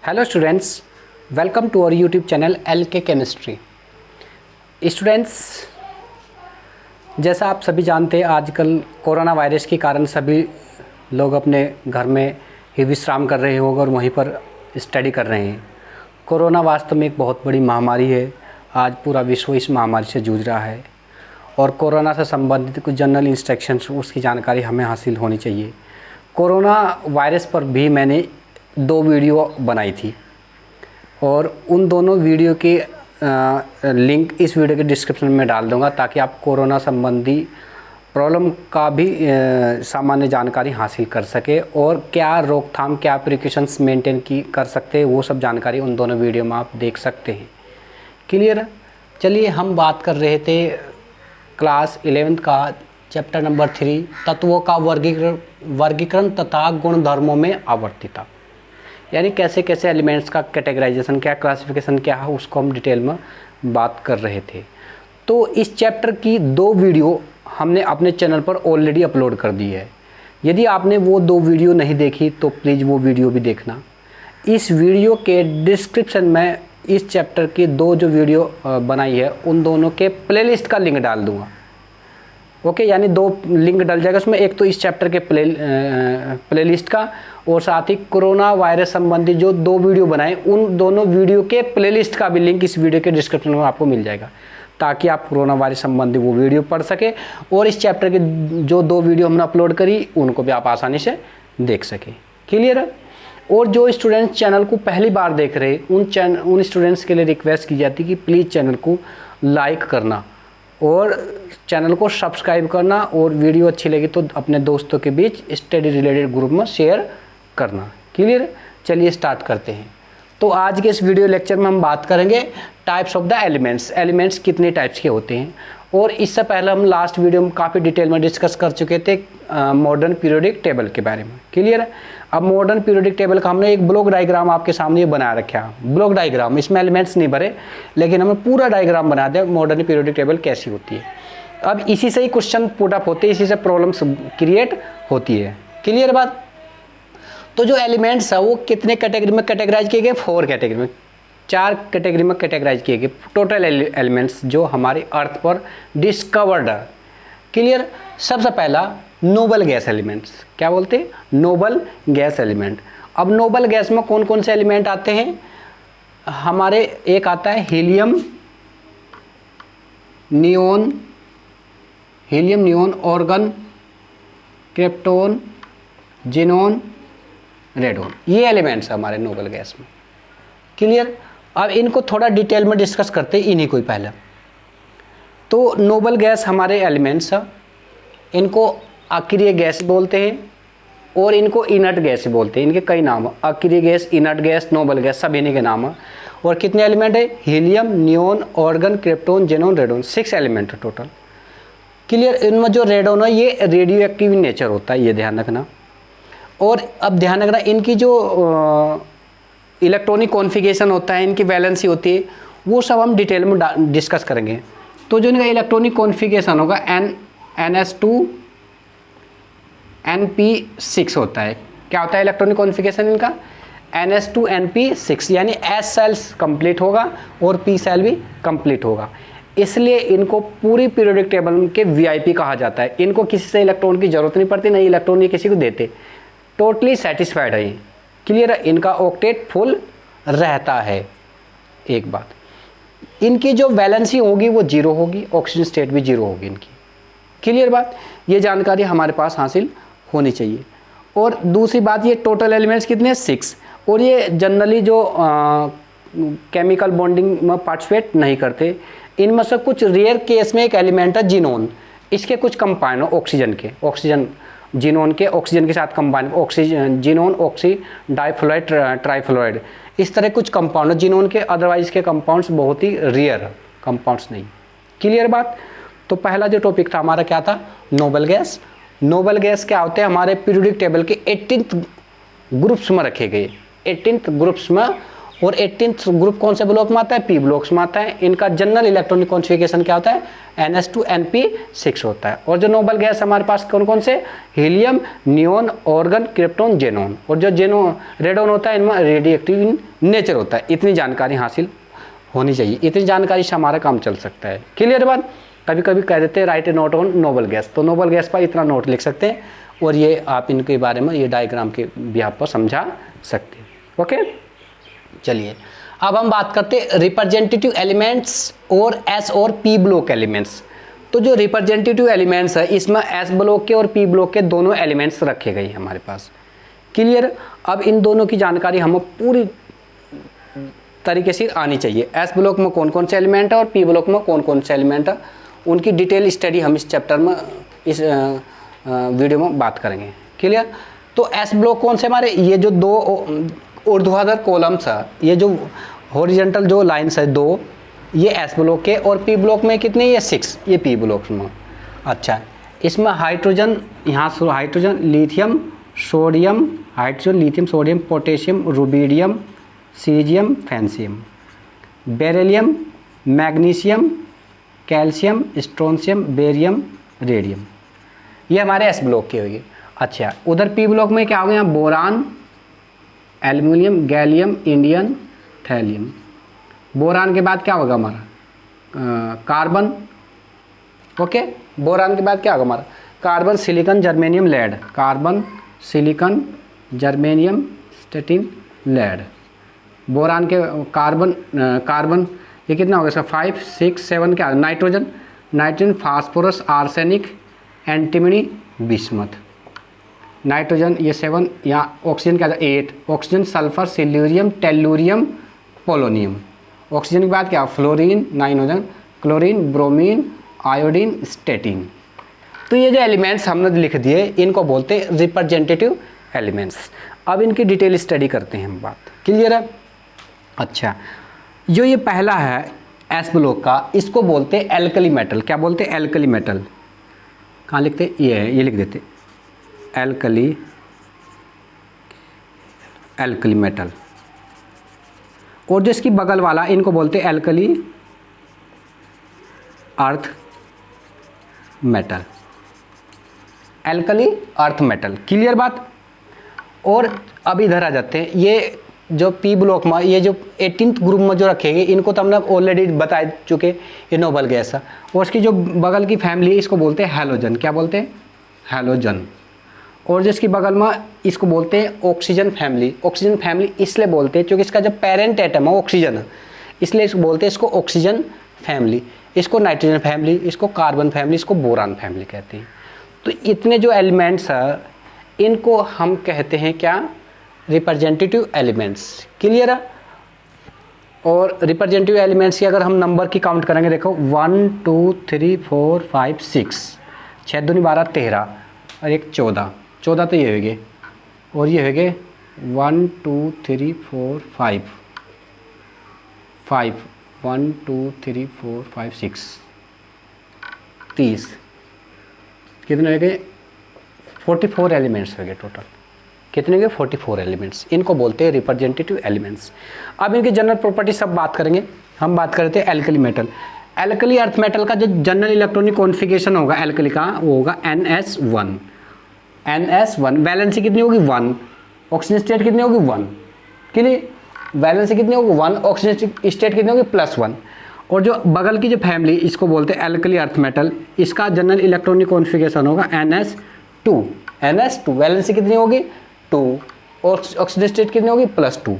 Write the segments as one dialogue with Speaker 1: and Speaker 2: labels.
Speaker 1: Hello students, welcome to our YouTube channel LK chemistry. Students, जैसा आप सभी जानते हैं, आजकल कोरोना वायरस के कारण सभी लोग अपने घर में ही विश्राम कर रहे होंगे और वहीं पर स्टडी कर रहे हैं। कोरोना वास्तव में एक बहुत बड़ी महामारी है। आज पूरा विश्व इस महामारी से जूझ रहा है और कोरोना से संबंधित कुछ जनरल इंस्ट्रक्शंस, उसकी जानकारी हमें हासिल होनी चाहिए। कोरोना वायरस पर भी मैंने 2 वीडियो बनाई थी और उन दोनों वीडियो के लिंक इस वीडियो के डिस्क्रिप्शन में डाल दूंगा ताकि आप कोरोना संबंधी प्रॉब्लम का भी सामान्य जानकारी हासिल कर सके और क्या रोकथाम, क्या प्रिकॉशंस मेंटेन कर सकते हैं, वो सब जानकारी उन दोनों वीडियो में आप देख सकते हैं। क्लियर? चलिए, हम बात कर रहे थे क्लास 11th का चैप्टर नंबर 3, तत्वों का वर्गीकरण तथा गुणधर्मों में आवर्तिता, यानी कैसे कैसे एलिमेंट्स का कैटेगराइजेशन, क्या क्लासिफिकेशन क्या है, उसको हम डिटेल में बात कर रहे थे। तो इस चैप्टर की 2 वीडियो हमने अपने चैनल पर ऑलरेडी अपलोड कर दी है। यदि आपने वो 2 वीडियो नहीं देखी तो प्लीज़ वो वीडियो भी देखना। इस वीडियो के डिस्क्रिप्शन में इस चैप्टर की 2 जो वीडियो बनाई है उन दोनों के प्लेलिस्ट का लिंक डाल दूँगा। ओके, यानी 2 लिंक डल जाएगा उसमें, एक तो इस चैप्टर के प्लेलिस्ट का और साथ ही कोरोना वायरस संबंधी जो 2 वीडियो बनाए उन दोनों वीडियो के प्लेलिस्ट का भी लिंक इस वीडियो के डिस्क्रिप्शन में आपको मिल जाएगा ताकि आप कोरोना वायरस संबंधी वो वीडियो पढ़ सके और इस चैप्टर के जो 2 वीडियो हमने अपलोड करी उनको भी आप आसानी से देख सकें। क्लियर है? और जो स्टूडेंट्स चैनल को पहली बार देख रहे उन स्टूडेंट्स के लिए रिक्वेस्ट की जाती है कि प्लीज़ चैनल को लाइक करना और चैनल को सब्सक्राइब करना और वीडियो अच्छी लगी तो अपने दोस्तों के बीच स्टडी रिलेटेड ग्रुप में शेयर करना। क्लियर? चलिए स्टार्ट करते हैं। तो आज के इस वीडियो लेक्चर में हम बात करेंगे types of the elements. Elements कितने टाइप्स के होते हैं और इससे पहले हम लास्ट वीडियो में काफ़ी डिटेल में डिस्कस कर चुके थे मॉडर्न पीरियोडिक टेबल के बारे में। क्लियर है? अब मॉडर्न पीरियोडिक टेबल का हमने एक ब्लॉक डायग्राम आपके सामने बना रखा है। ब्लॉक डायग्राम, इसमें एलिमेंट्स नहीं भरे लेकिन हमने पूरा डायग्राम बना दिया मॉडर्न पीरियोडिक टेबल कैसी होती है। अब इसी से ही क्वेश्चन पुट अप होते हैं, इसी से प्रॉब्लम्स क्रिएट होती है। क्लियर बात? तो जो एलिमेंट्स है वो कितने कैटेगरी में कैटेगराइज किए गए? 4 कैटेगरी में, 4 कैटेगरी में कैटेगराइज किए गए टोटल एलिमेंट्स जो हमारे अर्थ पर डिस्कवर्ड है। क्लियर? सबसे पहला नोबल गैस एलिमेंट्स। क्या बोलते हैं? Noble gas element. अब नोबल गैस में कौन कौन से एलिमेंट आते हैं? हमारे एक आता है helium neon, argon, krypton, xenon, radon. ये एलिमेंट्स है हमारे नोबल गैस में। क्लियर? अब इनको थोड़ा डिटेल में डिस्कस करते हैं इन्हीं को ही पहले। तो नोबल गैस हमारे एलिमेंट्स है, इनको अक्रिय गैस बोलते हैं और इनको इनर्ट गैस बोलते हैं। इनके कई नाम है, अक्रिय gas, inert gas, noble gas, सब इन्हीं के नाम है। और कितने एलिमेंट है? Helium, neon, argon, krypton, xenon, radon, 6 element है टोटल। क्लियर? इनमें जो रेडोन है ये रेडियो एक्टिव नेचर होता है, ये ध्यान रखना। और अब ध्यान रखना, इनकी जो इलेक्ट्रॉनिक कॉन्फ़िगरेशन होता है, इनकी वैलेंसी होती है, वो सब हम डिटेल में डिस्कस करेंगे। तो जो इनका इलेक्ट्रॉनिक कॉन्फ़िगरेशन होगा NS2 NP6 होता है। क्या होता है इलेक्ट्रॉनिक कॉन्फ़िगरेशन इनका? NS2 NP6, यानी S सेल्स कंप्लीट होगा और P सेल भी कंप्लीट होगा। इसलिए इनको पूरी पीरियोडिक टेबल के VIP कहा जाता है। इनको किसी से इलेक्ट्रॉन की जरूरत नहीं पड़ती, नहीं इलेक्ट्रॉन ये किसी को देते, टोटली सेटिस्फाइड है ये। क्लियर है? इनका ऑक्टेट फुल रहता है। एक बात, इनकी जो वैलेंसी होगी वो 0 होगी, ऑक्सीजन स्टेट भी 0 होगी इनकी। क्लियर बात? ये जानकारी हमारे पास हासिल होनी चाहिए। और दूसरी बात, ये टोटल एलिमेंट्स कितने हैं? 6। और ये जनरली जो केमिकल बॉन्डिंग में पार्टिसिपेट नहीं करते। इनमें से कुछ रेयर केस में एक एलिमेंट है जिनोन। इसके कुछ कंपाउंड ऑक्सीजन जिनोन के ऑक्सीजन के साथ combine, oxygen xenon, oxy difluoride, trifluoride, इस तरह कुछ कंपाउंड जिनोन के। अदरवाइज के कंपाउंड्स बहुत ही रेयर कंपाउंड्स नहीं। क्लियर बात? तो पहला जो टॉपिक था हमारा क्या था? Noble gas. नोबल गैस क्या होते हैं? हमारे पीरियोडिक टेबल के 18th ग्रुप्स में रखे गए, 18th ग्रुप्स में। और 18th ग्रुप कौन से ब्लॉक में आता है? पी ब्लॉक्स में आता है। इनका जनरल इलेक्ट्रॉनिक कॉन्फ़िगरेशन क्या होता है? NS2 NP6 होता है। और जो नोबल गैस हमारे पास कौन कौन से? Helium, neon, organ, krypton, xenon. और जो रेडॉन होता है इनमें रेडियो एक्टिव इन नेचर होता है। इतनी जानकारी हासिल होनी चाहिए, इतनी जानकारी से हमारा काम चल सकता है। क्लियर बात? कभी कभी कह देते हैं right A note on noble gas, तो नोबल गैस पर इतना नोट लिख सकते हैं और ये आप इनके बारे में ये डायग्राम के बिहार पर समझा सकते हैं। ओके, चलिए अब हम बात करते हैं रिप्रेजेंटेटिव एलिमेंट्स और एस और पी ब्लॉक एलिमेंट्स। तो जो रिप्रेजेंटेटिव एलिमेंट्स है इसमें एस ब्लॉक के और पी ब्लॉक के दोनों एलिमेंट्स रखे गए हैं हमारे पास। क्लियर? अब इन दोनों की जानकारी हमें पूरी तरीके से आनी चाहिए। एस ब्लॉक में कौन कौन से एलिमेंट है और पी ब्लॉक में कौन कौन से एलिमेंट है, उनकी डिटेल स्टडी हम इस चैप्टर में इस वीडियो में बात करेंगे। क्लियर? तो एस ब्लॉक कौन से हमारे? ये जो दो ऊर्ध्वाधर कॉलम्स है, ये जो हॉरिजॉन्टल जो लाइन्स है दो, ये एस ब्लॉक के। और पी ब्लॉक में कितने? ये 6, ये पी ब्लॉक में। अच्छा, इसमें हाइड्रोजन, यहाँ से hydrogen, lithium, sodium, hydrogen, lithium, sodium, potassium, rubidium, caesium, francium, beryllium, magnesium, calcium, strontium, barium, radium, ये हमारे एस ब्लॉक के होंगे। अच्छा, उधर पी ब्लॉक में क्या हो गया? Boron, aluminium, gallium, indium, thallium. Boron के बाद क्या होगा हमारा? कार्बन। ओके, बोरान के बाद क्या होगा हमारा? Carbon, silicon, germanium, lead. Carbon, silicon, germanium, statin, lead. Boron के कार्बन ये कितना होगा इसका? 5, 6, 7 क्या? Nitrogen, phosphorus, arsenic, antimony, bismuth. Nitrogen ये 7, यहाँ ऑक्सीजन क्या? 8, oxygen, sulphur, selenium, tellurium, polonium. Oxygen के बाद क्या? फ्लोरीन, 9 हो जाए, क्लोरीन, ब्रोमीन, आयोडीन, स्टेटिन। तो ये जो एलिमेंट्स हमने लिख दिए इनको बोलते हैं रिप्रेजेंटेटिव एलिमेंट्स। अब इनकी डिटेल स्टडी करते हैं हम बात। क्लियर है? अच्छा, जो ये पहला है एस ब्लॉक का, इसको बोलते हैं एल्कली मेटल। क्या बोलते हैं? Alkali metal. कहाँ लिखते हैं? ये है, ये लिख देते एल्कली मेटल। और जो इसकी बगल वाला इनको बोलते हैं alkali earth metal. Alkali earth metal. Clear बात? और अब इधर आ जाते हैं, ये जो पी ब्लॉक में ये जो 18th ग्रुप में जो रखेंगे इनको तो हमने ऑलरेडी बता चुके, ये नोबल गैस है। और उसकी जो बगल की फैमिली है इसको बोलते हैं हैलोजन। क्या बोलते हैं? हैलोजन। और जिसकी बगल में इसको बोलते हैं ऑक्सीजन फैमिली। ऑक्सीजन फैमिली इसलिए बोलते हैं क्योंकि इसका जो पेरेंट एटम है ऑक्सीजन है, इसलिए इसको बोलते हैं इसको ऑक्सीजन फैमिली। इसको नाइट्रोजन फैमिली, इसको कार्बन फैमिली, इसको बोरान फैमिली कहते हैं। तो इतने जो एलिमेंट्स हैं इनको हम कहते हैं क्या? Representative elements. क्लियर है? और रिप्रेजेंटेटिव एलिमेंट्स की अगर हम नंबर की काउंट करेंगे, देखो 1 2 3 4 5 6, 6 दूनी 12 13 और एक 14 तो ये हो गए। और ये हो गए 1 2 3 4 5 1 2 3 4 5 6 30, कितने हो गए? 44 एलिमेंट्स हो गए टोटल। कितने के? 44 एलिमेंट्स। इनको बोलते हैं रिप्रेजेंटेटिव एलिमेंट्स। अब इनकी जनरल प्रॉपर्टी सब बात करेंगे। हम बात करते हैं alkali metal. Alkali earth metal का जो जनरल इलेक्ट्रॉनिक कॉन्फ़िगरेशन होगा एल्कली का, वो होगा NS1। NS1 वैलेंसी कितनी होगी? 1। ऑक्सीजन स्टेट कितनी होगी? 1। क्लियर? वैलेंसी कितनी होगी? 1। ऑक्सीजन स्टेट कितनी होगी? +1। और जो बगल की जो फैमिली इसको बोलते हैं एल्कली अर्थ मेटल, इसका जनरल इलेक्ट्रॉनिक कॉन्फ़िगरेशन होगा NS2। वैलेंसी कितनी होगी? 2। और ऑक्सीजन स्टेट कितनी होगी? +2।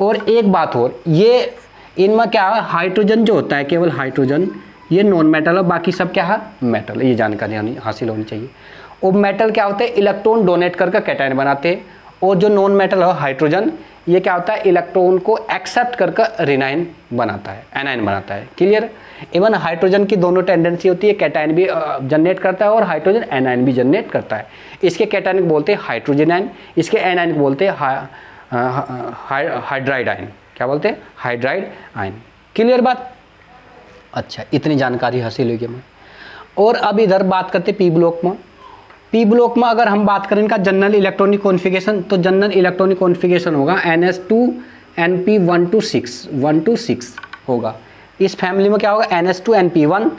Speaker 1: और एक बात और, ये इनमें क्या है? हाइड्रोजन जो होता है, केवल हाइड्रोजन, ये नॉन मेटल है, बाकी सब क्या है? मेटल है। ये जानकारी हासिल होनी चाहिए। और मेटल क्या होते हैं? इलेक्ट्रॉन डोनेट करके कैटायन बनाते हैं। और जो नॉन मेटल है हाइड्रोजन, ये क्या होता है? इलेक्ट्रॉन को एक्सेप्ट करके रिनाइन बनाता है, एनाइन बनाता है। क्लियर? इवन हाइड्रोजन की दोनों टेंडेंसी होती है, कैटायन भी जनरेट करता है और हाइड्रोजन एनाइन भी जनरेट करता है। इसके कैटायन को बोलते हैं हाइड्रोजन आयन, इसके एनाइन को बोलते हैं हाइड्राइड आयन। क्या बोलते हैं? Hydride ion. क्लियर बात? अच्छा, इतनी जानकारी हासिल हुई हमें। और अब इधर बात करते पी ब्लॉक में। पी ब्लॉक में अगर हम बात करें इनका जनरल इलेक्ट्रॉनिक कॉन्फ़िगरेशन, तो जनरल इलेक्ट्रॉनिक कॉन्फ़िगरेशन होगा NS2 Np1 to 6 होगा। इस फैमिली में क्या होगा, NH2Np1,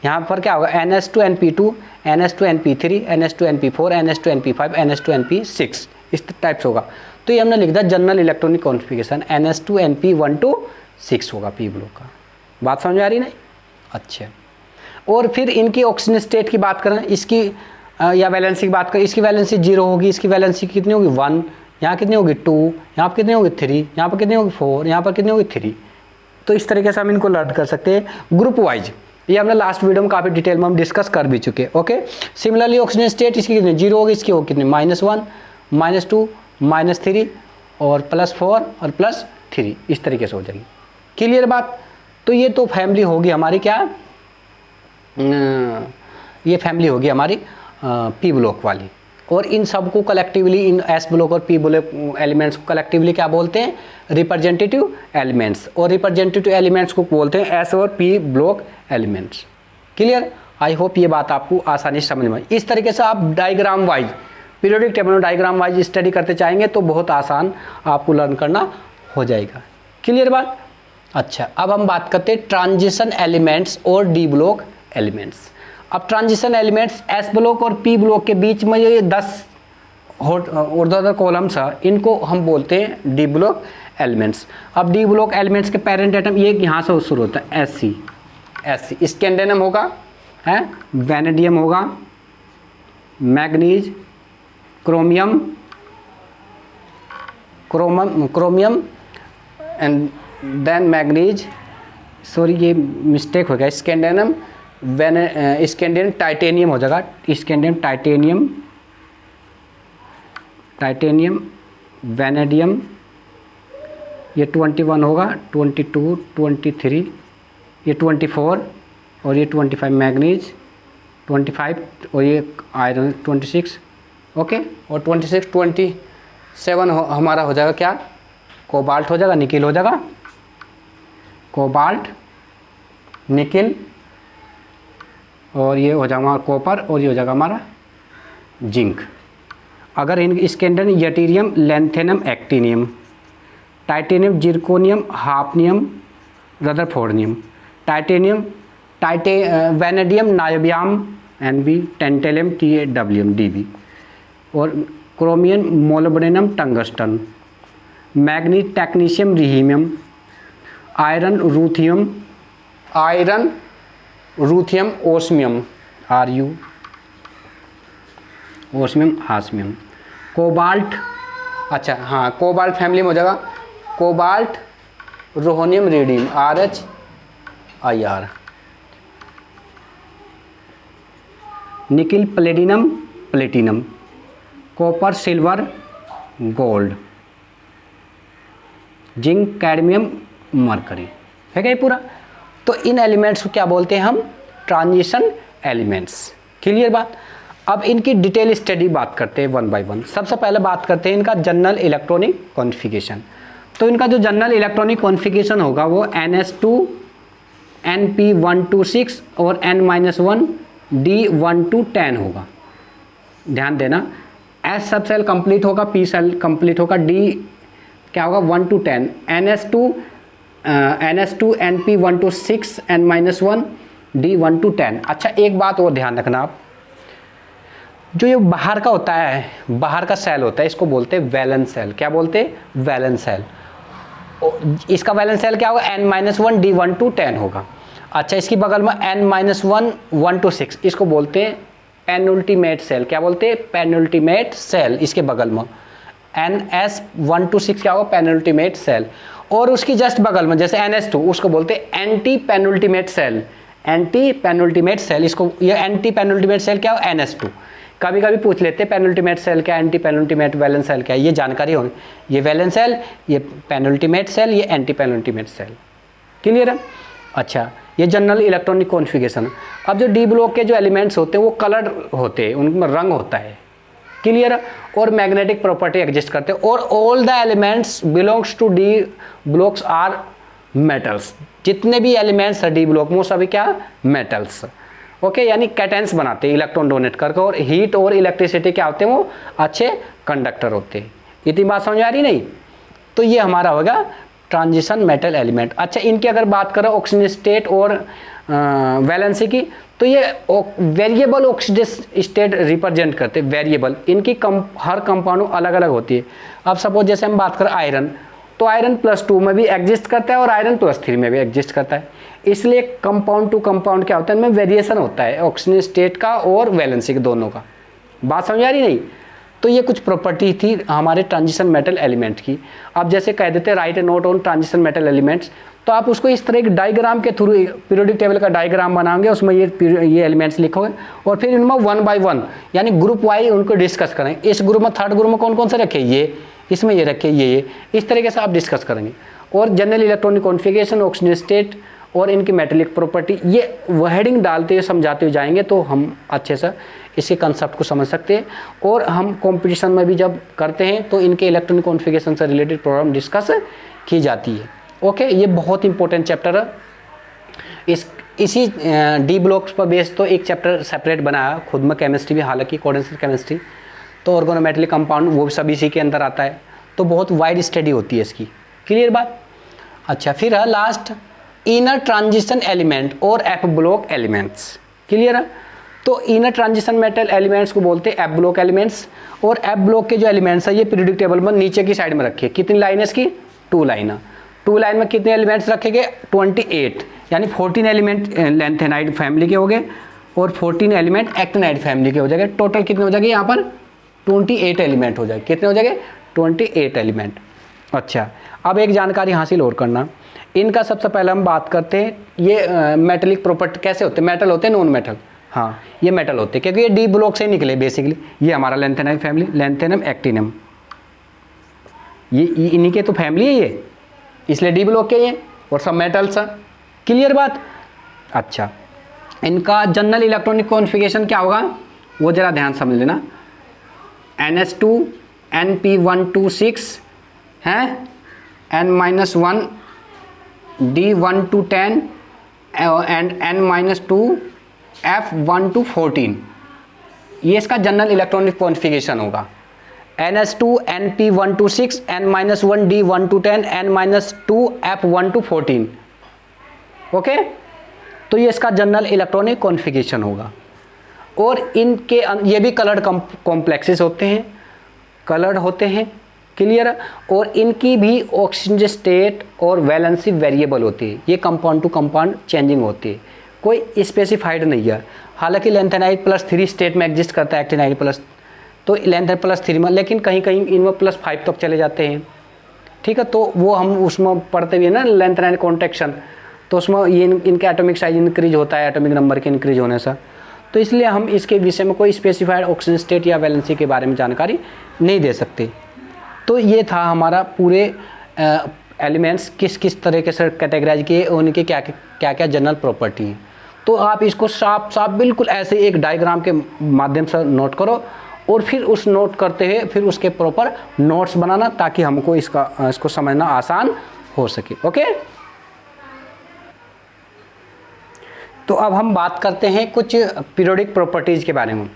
Speaker 1: यहाँ पर क्या होगा NH2Np2, NH2Np3, NH2Np4, NH2Np5, NH2Np6, इस टाइप से होगा। तो ये हमने लिख दिया general electronic configuration NH2Np1 to 6 होगा पी ब्लॉक का। बात समझ में आ रही नहीं? अच्छा, और फिर इनकी ऑक्सीजन स्टेट की बात करें, इसकी या वैलेंसी की बात करें, इसकी वैलेंसी 0 होगी, इसकी वैलेंसी कितनी होगी 1, यहाँ कितनी होगी 2, यहाँ पर कितनी होगी 3, यहाँ पर कितनी होगी 4, यहाँ पर कितनी होगी 3। तो इस तरीके से हम इनको लर्न कर सकते हैं ग्रुप वाइज। ये हमने लास्ट वीडियो में काफ़ी डिटेल में हम डिस्कस कर भी चुके। ओके, सिमिलरली ऑक्सीजन स्टेट इसकी कितनी 0 होगी, इसकी होगी कितनी -1, -2, -3 और +4 और +3, इस तरीके से हो जाएगी। क्लियर बात? तो ये तो फैमिली होगी हमारी क्या, ये फैमिली होगी हमारी पी ब्लॉक वाली। और इन सबको कलेक्टिवली, इन एस ब्लॉक और पी ब्लॉक एलिमेंट्स को कलेक्टिवली क्या बोलते हैं, रिप्रेजेंटेटिव एलिमेंट्स। और रिप्रेजेंटेटिव एलिमेंट्स को बोलते हैं एस और P block elements. Clear? I hope ये बात आपको आसानी से समझ में। इस तरीके से आप डायग्राम वाइज, पीरियोडिक टेबल में डायग्राम वाइज स्टडी करते चाहेंगे तो बहुत आसान आपको लर्न करना हो जाएगा। क्लियर बात? अच्छा, अब हम बात करते हैं ट्रांजिशन एलिमेंट्स और डी ब्लॉक एलिमेंट्स। अब ट्रांजिशन एलिमेंट्स एस ब्लॉक और पी ब्लॉक के बीच में ये 10 ऊर्ध्वाधर कॉलम्स है, इनको हम बोलते हैं डी ब्लॉक एलिमेंट्स। अब डी ब्लॉक एलिमेंट्स के पेरेंट एटम ये यहाँ से शुरू होता है, Sc, स्कैंडियम होगा, है वैनेडियम होगा, manganese, chromium and then manganese, sorry ये मिस्टेक हो गया, स्कैंडियम टाइटेनियम हो जाएगा, स्कैंडियम टाइटेनियम वैनेडियम, ये 21 होगा, 22, 23, ये 24 और ये 25 मैग्नीज, 25 और ये आयरन 26। ओके, और 26, 27 हमारा हो जाएगा क्या, कोबाल्ट हो जाएगा, निकिल हो जाएगा, कोबाल्ट, निकिल, और ये हो जाएगा कॉपर, और ये हो जाएगा हमारा जिंक। अगर इन इसके अंदर yttrium, lanthanum, actinium, titanium, zirconium, hafnium, rutherfordium, titanium, vanadium, niobium, Nb, tantalum, TaWm, Db, और chromium, molybdenum, tungsten, manganese, technetium, rhenium, iron, ruthenium, osmium, Ru, osmium, hassium, cobalt. अच्छा हाँ, कोबाल्ट फैमिली में हो जाएगा cobalt, rhodium, radium, RHIR, nickel, platinum, copper, silver, gold, zinc, cadmium, mercury. है क्या ये पूरा? तो इन एलिमेंट्स को क्या बोलते हैं हम, ट्रांजिशन एलिमेंट्स। क्लियर बात? अब इनकी डिटेल स्टडी बात करते हैं वन बाय वन। सबसे पहले बात करते हैं इनका जनरल इलेक्ट्रॉनिक कॉन्फ़िगरेशन। तो इनका जो जनरल इलेक्ट्रॉनिक कॉन्फ़िगरेशन होगा वो NS2 Np1 to 6 और N-1 D1 to 10 होगा। ध्यान देना, S सब सेल कंप्लीट होगा, P सेल कंप्लीट होगा, D क्या होगा 1 to 10, NS2 Np1 to 6, N-1 D1 to 10। अच्छा एक बात और ध्यान रखना आप, जो ये बाहर का होता है, बाहर का सेल होता है, इसको बोलते हैं वैलेंस सेल। क्या बोलते हैं? Valence shell. इसका वैलेंस सेल क्या होगा, N-1 D1 to 10 होगा। अच्छा इसकी बगल में N-1 1 to 6, इसको बोलते हैं पेनुल्टीमेट सेल। क्या बोलते हैं? पेनुल्टीमेट सेल। इसके बगल में NS1 to 6 क्या होगा, पेनुल्टीमेट सेल। और उसकी जस्ट बगल में जैसे NS2, उसको बोलते हैं एंटी पेनुल्टीमेट सेल। एंटी पेनुल्टीमेट सेल, इसको ये एंटी पेनुल्टीमेट सेल क्या हो, NS2। कभी कभी पूछ लेते हैं पेनुल्टीमेट सेल क्या, एंटी पेनुल्टीमेट वैलेंस सेल क्या, ये जानकारी होगी। ये वैलेंस सेल, ये पेनुल्टीमेट सेल, ये एंटी पेनुल्टीमेट सेल। क्लियर है? अच्छा, ये जनरल इलेक्ट्रॉनिक कॉन्फ़िगरेशन। अब जो डी ब्लॉक के जो एलिमेंट्स होते हैं वो कलर्ड होते हैं, उनमें रंग होता है। क्लियर? और मैग्नेटिक प्रॉपर्टी एग्जिस्ट करते हैं। और all the elements belongs to D blocks are metals. जितने भी एलिमेंट्स है डी ब्लॉक में वो सभी क्या, मेटल्स। ओके, यानी कैटेंस बनाते हैं इलेक्ट्रॉन डोनेट करके, और हीट और इलेक्ट्रिसिटी क्या होते हैं, वो अच्छे कंडक्टर होते हैं। इतनी बात समझ आ रही नहीं? तो ये हमारा होगा ट्रांजिशन मेटल एलिमेंट। अच्छा, इनकी अगर बात करें ऑक्सीजन स्टेट और वैलेंसी की, तो ये वेरिएबल ऑक्सीजन स्टेट रिप्रेजेंट करते हैं। वेरिएबल इनकी हर कंपाउंड अलग अलग होती है। अब सपोज जैसे हम बात करें आयरन, तो आयरन +2 में भी एग्जिस्ट करता है और आयरन +3 में भी एग्जिस्ट करता है। इसलिए कंपाउंड टू कंपाउंड क्या होता है, इनमें वेरिएशन होता है ऑक्सीजन स्टेट का और वैलेंसी के दोनों का। बात समझ आ रही नहीं? तो ये कुछ प्रॉपर्टी थी हमारे ट्रांजिशन मेटल एलिमेंट की। अब जैसे कह देते right A note on transition metal elements, तो आप उसको इस तरह एक डायग्राम के थ्रू पीरियोडिक टेबल का डायग्राम बनाओगे, उसमें ये एलिमेंट्स लिखोगे और फिर इनमें 1 बाय 1 यानी ग्रुप वाइज उनको डिस्कस करें। इस ग्रुप में, थर्ड ग्रुप में कौन कौन से रखे, ये इसमें ये रखे, ये इस तरीके से आप डिस्कस करेंगे। और general electronic configuration, oxygen state और इनकी मेटेलिक प्रॉपर्टी, ये हेडिंग डालते हुए समझाते हुए जाएंगे तो हम अच्छे से इसके कंसेप्ट को समझ सकते हैं। और हम कंपटीशन में भी जब करते हैं तो इनके इलेक्ट्रॉनिक कॉन्फ़िगरेशन से रिलेटेड प्रॉब्लम डिस्कस की जाती है। ओके, ये बहुत इंपॉर्टेंट चैप्टर है। इसी डी ब्लॉक्स पर बेस्ड तो एक चैप्टर सेपरेट बनाया खुद में, केमिस्ट्री भी, हालांकि कंडेंसर केमिस्ट्री, तो ऑर्गेनोमेटेलिक कंपाउंड वो सब इसी के अंदर आता है। तो बहुत वाइड स्टडी होती है इसकी। क्लियर बात? अच्छा, फिर है लास्ट इनर ट्रांजिशन एलिमेंट और एफ ब्लॉक एलिमेंट्स। क्लियर है? तो इनर ट्रांजिशन मेटल एलिमेंट्स को बोलते हैं एफ ब्लॉक एलिमेंट्स। और एफ ब्लॉक के जो एलिमेंट्स है ये पीरियोडिक टेबल में नीचे की साइड में रखिए। कितनी लाइन है इसकी? 2 लाइन है। 2 लाइन में कितने एलिमेंट्स रखेंगे? 28, यानी 14 एलिमेंट लैंथेनाइड फैमिली के हो गए और 14 एलिमेंट एक्टिनाइड फैमिली के हो जाएंगे। टोटल कितने हो जाएंगे यहाँ पर? 28 एलिमेंट हो जाएंगे। कितने हो जाएंगे? 28 एलिमेंट। अच्छा, अब एक जानकारी हासिल और करना, इनका सबसे पहले हम बात करते हैं ये मेटलिक प्रॉपर्टी कैसे होते हैं। मेटल होते हैं, नॉन मेटल? हाँ, ये मेटल होते हैं क्योंकि ये डी ब्लॉक से निकले बेसिकली। ये हमारा लैंथेनाइड फैमिली, लैंथेनम एक्टिनम, ये इन्हीं के तो फैमिली है ये, इसलिए डी ब्लॉक के ये, और सब मेटल्स हैं। क्लियर बात? अच्छा, इनका जनरल इलेक्ट्रॉनिक कॉन्फ़िगरेशन क्या होगा वो जरा ध्यान समझ लेना। NH2 NP126 हैं, N-1 D1 to 10 and N-2 F1 to 14, ये इसका जनरल इलेक्ट्रॉनिक कॉन्फ़िगरेशन होगा। NH2 NP126 N-1 D1 to 10 N-2 F1 to 14। Okay, तो ये इसका जनरल इलेक्ट्रॉनिक कॉन्फ़िगरेशन होगा। और इनके ये भी कलर्ड कॉम्प्लेक्सेस होते हैं, कलर्ड होते हैं। क्लियर? और इनकी भी ऑक्सीजन स्टेट और वैलेंसी वेरिएबल होती है। ये कंपाउंड टू कंपाउंड चेंजिंग होती है, कोई स्पेसिफाइड नहीं है। हालांकि लैंथेनाइड +3 स्टेट में एग्जिस्ट करता है, एक्टिनाइड प्लस, तो लैंथेनाइड +3 में, लेकिन कहीं कहीं इनमें +5 तक चले जाते हैं। ठीक है, तो वो हम उसमें पढ़ते हुए ना लैंथेनाइड कॉन्ट्रैक्शन, तो उसमें ये इनके एटॉमिक साइज इंक्रीज होता है एटॉमिक नंबर के इंक्रीज होने से। तो इसलिए हम इसके विषय में कोई स्पेसिफाइड ऑक्सीजन स्टेट या वैलेंसी के बारे में जानकारी नहीं दे सकते। तो ये था हमारा पूरे एलिमेंट्स किस किस तरीके से कैटेगराइज किए, उनके क्या क्या जनरल प्रॉपर्टी है। तो आप इसको साफ बिल्कुल ऐसे एक डायग्राम के माध्यम से नोट करो और फिर उस नोट करते हुए फिर उसके प्रॉपर नोट्स बनाना, ताकि हमको इसको समझना आसान हो सके। ओके, तो अब हम बात करते हैं कुछ पीरियोडिक प्रॉपर्टीज़ के बारे में।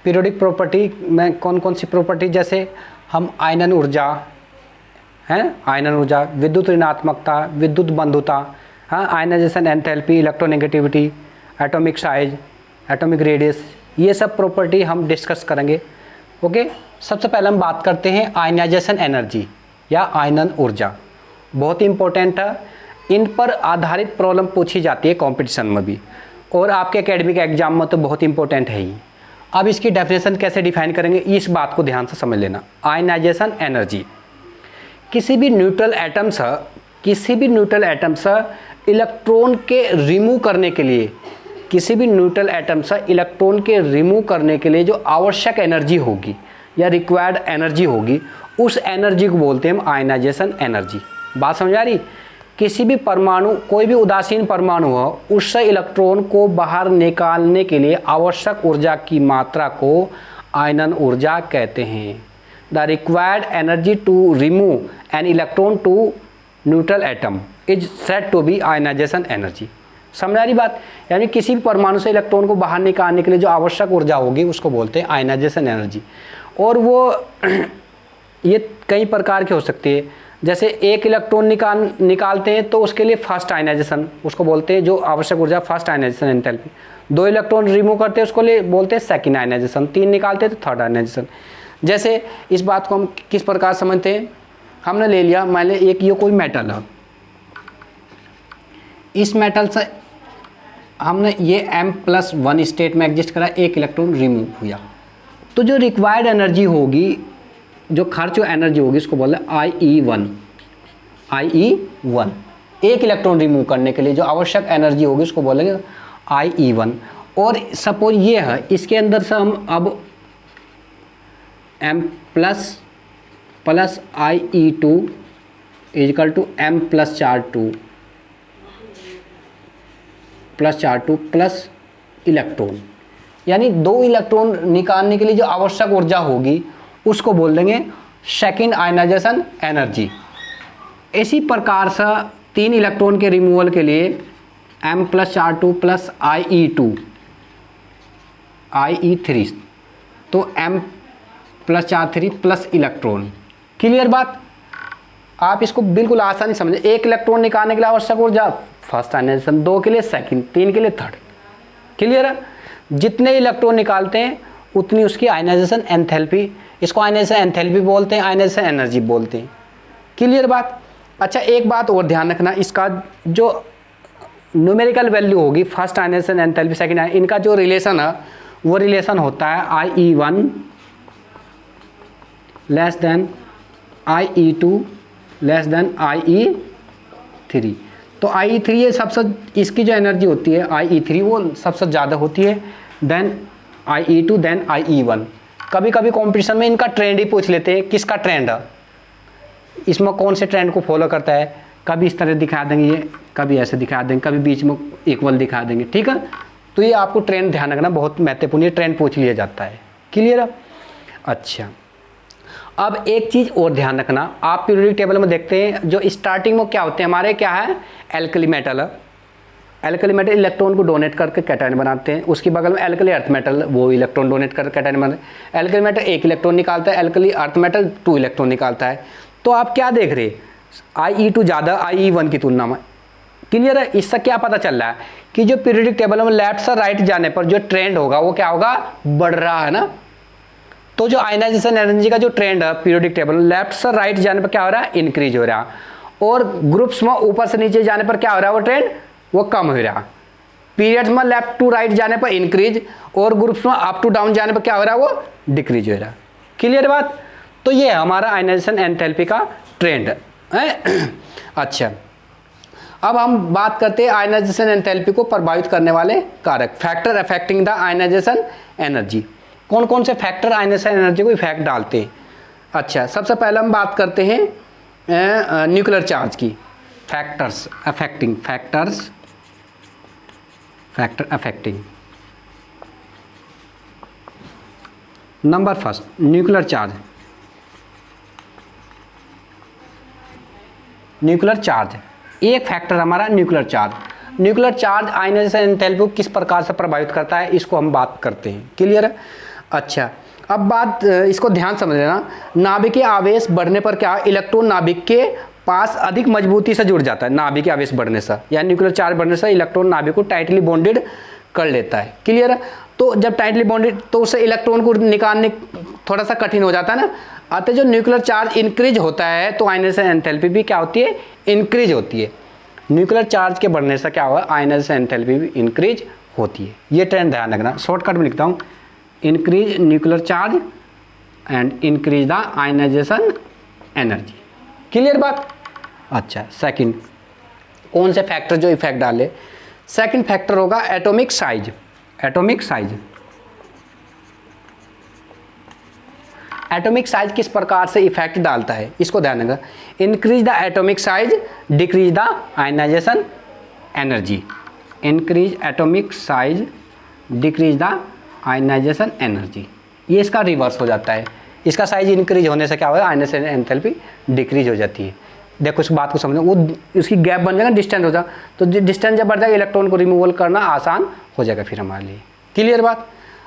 Speaker 1: पीरियोडिक प्रॉपर्टी में कौन कौन सी प्रॉपर्टी, जैसे हम आयनन ऊर्जा हैं, आयनन ऊर्जा, विद्युत ऋणात्मकता, विद्युत बंधुता, हाँ, ionization enthalpy, electronegativity, atomic size, atomic radius, ये सब प्रॉपर्टी हम डिस्कस करेंगे। ओके, सबसे पहले हम बात करते हैं आयनाइजेशन एनर्जी या आयनन ऊर्जा। बहुत ही इंपॉर्टेंट है, इन पर आधारित प्रॉब्लम पूछी जाती है कंपटीशन में भी, और आपके एकेडमिक एग्जाम में तो बहुत इंपॉर्टेंट है ही। अब इसकी डेफिनेशन कैसे डिफाइन करेंगे, इस बात को ध्यान से समझ लेना। आयनाइजेशन एनर्जी, किसी भी न्यूट्रल एटम से इलेक्ट्रॉन के रिमूव करने के लिए, किसी भी न्यूट्रल एटम से इलेक्ट्रॉन के रिमूव करने के लिए जो आवश्यक एनर्जी होगी या रिक्वायर्ड एनर्जी होगी, उस एनर्जी को बोलते हैं हम आयनाइजेशन एनर्जी। बात समझ आ रही? किसी भी परमाणु, कोई भी उदासीन परमाणु हो, उससे इलेक्ट्रॉन को बाहर निकालने के लिए आवश्यक ऊर्जा की मात्रा को आयनन ऊर्जा कहते हैं। The required energy to remove an electron to neutral atom is said to be ionization energy. समझ आ रही बात? यानी किसी भी परमाणु से इलेक्ट्रॉन को बाहर निकालने के लिए जो आवश्यक ऊर्जा होगी उसको बोलते हैं आयनाइजेशन एनर्जी। और वो ये कई प्रकार की हो सकती है। जैसे एक इलेक्ट्रॉन निकालते हैं तो उसके लिए फर्स्ट आयनाइजेशन उसको बोलते हैं, जो आवश्यक ऊर्जा first ionization enthalpy. 2 electron remove करते हैं उसको लिए बोलते हैं सेकंड आयनाइजेशन। 3 निकालते हैं तो थर्ड आयनाइजेशन। जैसे इस बात को हम किस प्रकार समझते हैं, हमने ले लिया मान लिया एक ये कोई मेटल है, इस मेटल से हमने ये M+1 स्टेट में एग्जिस्ट करा, एक इलेक्ट्रॉन रिमूव हुआ, तो जो रिक्वायर्ड एनर्जी होगी, जो खर्च एनर्जी होगी उसको बोले IE1। एक इलेक्ट्रॉन रिमूव करने के लिए जो आवश्यक एनर्जी होगी उसको बोलेंगे IE1। और सपोज ये है, इसके अंदर से हम अब M plus IE2 equal to M+4 plus electron, यानी 2 इलेक्ट्रॉन निकालने के लिए जो आवश्यक ऊर्जा होगी उसको बोल देंगे सेकंड आयनाइजेशन एनर्जी। इसी प्रकार से 3 इलेक्ट्रॉन के रिमूवल के लिए M+4 प्लस IE3 तो M+4 प्लस इलेक्ट्रॉन। क्लियर बात, आप इसको बिल्कुल आसानी समझे। एक इलेक्ट्रॉन निकालने के लिए आवश्यक ऊर्जा फर्स्ट आयनाइजेशन, 2 के लिए सेकंड, 3 के लिए थर्ड। क्लियर है, जितने इलेक्ट्रॉन निकालते हैं उतनी उसकी आयनाइजेशन एंथैल्पी, इसको आयनाइजेशन एंथैल्पी बोलते हैं, आयनाइजेशन एनर्जी बोलते हैं। क्लियर बात। अच्छा, एक बात और ध्यान रखना, इसका जो न्यूमेरिकल वैल्यू होगी फर्स्ट आयनाइजेशन एंथैल्पी सेकंड, इनका जो रिलेशन है वो रिलेशन होता है IE1 less than IE2 less than IE3। तो IE3 ये सबसे, इसकी जो एनर्जी होती है IE3 वो सबसे ज़्यादा होती है देन IE2 देन IE1। कभी कभी कंपटीशन में इनका ट्रेंड ही पूछ लेते हैं, किसका ट्रेंड है, इसमें कौन से ट्रेंड को फॉलो करता है। कभी इस तरह दिखा देंगे ये, कभी ऐसे दिखा देंगे, कभी बीच में इक्वल दिखा देंगे। ठीक है, तो ये आपको ट्रेंड ध्यान रखना बहुत महत्वपूर्ण है, ट्रेंड पूछ लिया जाता है। क्लियर है। अच्छा, अब एक चीज़ और ध्यान रखना, आप पीरियोडिक टेबल में देखते हैं जो स्टार्टिंग में क्या होते हैं हमारे, क्या है, एल्कली मेटल है। एल्कली मेटल इलेक्ट्रॉन को डोनेट करके कैटायन बनाते हैं, उसके बगल में एल्कली अर्थ मेटल, वो इलेक्ट्रॉन डोनेट करके कैटायन बनाते हैं। एल्कली मेटल 1 इलेक्ट्रॉन निकालता है, एल्कली अर्थ मेटल 2 इलेक्ट्रॉन निकालता है। तो आप क्या देख रहे हैं, IE2 ज़्यादा IE1 की तुलना में। क्लियर है, इससे क्या पता चल रहा है कि जो पीरियोडिक टेबल में लेफ्ट से राइट जाने पर जो ट्रेंड होगा वो क्या होगा, बढ़ रहा है ना। तो जो आयनाइजेशन एनर्जी का जो ट्रेंड है पीरियोडिक टेबल में लेफ्ट से राइट जाने पर क्या हो रहा है, इंक्रीज हो रहा है। और ग्रुप्स में ऊपर से नीचे जाने पर क्या हो रहा है, वो ट्रेंड वो कम हो रहा। पीरियड्स में लेफ्ट टू राइट जाने पर इंक्रीज और ग्रुप्स में अप टू डाउन जाने पर क्या हो रहा है, वो डिक्रीज हो रहा। क्लियर बात। तो ये है हमारा आयनाइजेशन एंथैल्पी का ट्रेंड है। अच्छा, अब हम बात करते हैं आयनाइजेशन एंथैल्पी को प्रभावित करने वाले कारक, factor affecting the ionization energy. कौन कौन से फैक्टर आयनाइजेशन एनर्जी को इफेक्ट डालते हैं। अच्छा, सबसे पहले हम बात करते हैं न्यूक्लियर चार्ज की, factor affecting. Number first, nuclear charge. एक फैक्टर हमारा न्यूक्लियर चार्ज आयनाइजेशन एंथैल्पी को किस प्रकार से प्रभावित करता है, इसको हम बात करते हैं। क्लियर है। अच्छा, अब बात इसको ध्यान समझ लेना, नाभिकीय आवेश बढ़ने पर क्या, इलेक्ट्रॉन नाभिक के पास अधिक मजबूती से जुड़ जाता है। नाभिकीय आवेश बढ़ने से या न्यूक्लियर चार्ज बढ़ने से इलेक्ट्रॉन नाभिक को टाइटली बॉन्डेड कर लेता है। क्लियर है। तो जब टाइटली बॉन्डेड तो उससे इलेक्ट्रॉन को निकालने थोड़ा सा कठिन हो जाता है ना। अतः जो न्यूक्लियर चार्ज इंक्रीज होता है तो आयनाइजेशन एंथैल्पी भी क्या होती है, इंक्रीज होती है। न्यूक्लियर चार्ज के बढ़ने से क्या होगा, आयनाइजेशन एंथैल्पी भी इंक्रीज होती है। ये ट्रेंड ध्यान रखना, शॉर्टकट में लिखता हूँ, increase nuclear charge and increase the ionization energy. Clear बात। अच्छा, सेकंड, कौन से फैक्टर जो इफेक्ट डाले, सेकंड फैक्टर होगा एटॉमिक साइज। एटॉमिक साइज किस प्रकार से इफेक्ट डालता है, इसको ध्यान रखना। Increase the atomic size, decrease the ionization energy. Increase atomic size, decrease the ionization energy. ये इसका रिवर्स हो जाता है। इसका साइज इंक्रीज होने से क्या होगा, आयनाइजेशन एंथैल्पी डिक्रीज हो जाती है। देखो इस बात को समझो, वो उसकी गैप बन जाएगा, डिस्टेंस हो जाएगा, तो डिस्टेंस जब बढ़ जाएगा इलेक्ट्रॉन को रिमूवल करना आसान हो जाएगा फिर हमारे लिए। क्लियर बात।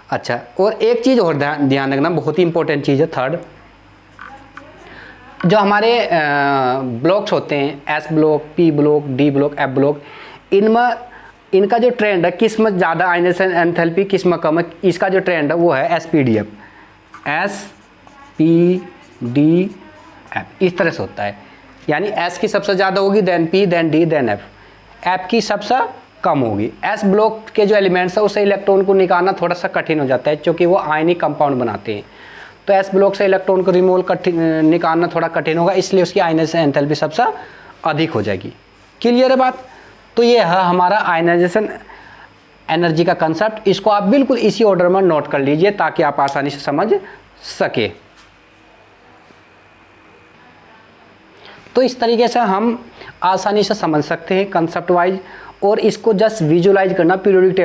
Speaker 1: अच्छा, और एक चीज़ और ध्यान रखना, बहुत ही इंपॉर्टेंट चीज़ है, थर्ड, जो हमारे ब्लॉक्स होते हैं, S block, P block, D block, F block, इनमें इनका जो ट्रेंड है, किस में ज़्यादा आयनाइजेशन एंथैल्पी, किस में कम है, इसका जो ट्रेंड है वो है SPDF, SPDF इस तरह से होता है। यानी S की सबसे ज़्यादा होगी, then P, then D, then F, F की सबसे कम होगी। S ब्लॉक के जो एलिमेंट्स है उससे इलेक्ट्रॉन को निकालना थोड़ा सा कठिन हो जाता है, क्योंकि वो आयनिक कंपाउंड बनाते हैं। तो S ब्लॉक से इलेक्ट्रॉन को निकालना थोड़ा कठिन होगा, इसलिए उसकी आयनाइजेशन एंथैल्पी सबसे अधिक हो जाएगी। क्लियर है बात? तो ये है हमारा आयनाइजेशन एनर्जी का कंसेप्ट। इसको आप बिल्कुल इसी ऑर्डर में नोट कर लीजिए ताकि आप आसानी से समझ सके। तो इस तरीके से हम आसानी से समझ सकते हैं कंसेप्ट वाइज, और इसको जस्ट विजुलाइज करना पीरियोडिक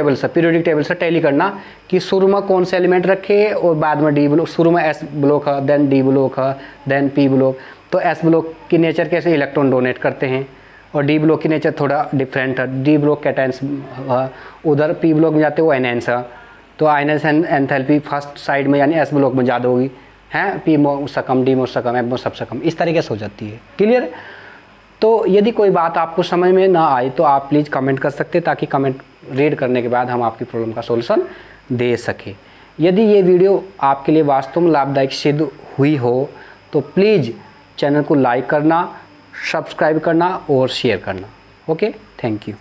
Speaker 1: टेबल से टैली करना कि शुरू में कौन से एलिमेंट रखे और बाद में डी ब्लॉक, शुरू में एस ब्लॉक है, देन डी ब्लॉक है, देन पी ब्लॉक। तो एस ब्लॉक की नेचर कैसे, इलेक्ट्रॉन डोनेट करते हैं, और डी ब्लॉक की नेचर थोड़ा डिफरेंट है, डी ब्लॉक कैटायंस, उधर पी ब्लॉक में जाते हैं वो एनएंस है। तो आयनाइजेशन एंथैल्पी फर्स्ट साइड में यानी एस ब्लॉक में ज़्यादा होगी, हैं, पी में उससे कम, डी में उससे कम, एफ में सबसे कम, इस तरीके से हो जाती है। क्लियर? तो यदि कोई बात आपको समझ में ना आए तो आप प्लीज़ कमेंट कर सकते हैं, ताकि कमेंट रीड करने के बाद हम आपकी प्रॉब्लम का सॉल्यूशन दे सके। यदि ये वीडियो आपके लिए वास्तव में लाभदायक सिद्ध हुई हो तो प्लीज़ चैनल को लाइक करना, सब्सक्राइब करना और शेयर करना। Okay, thank you.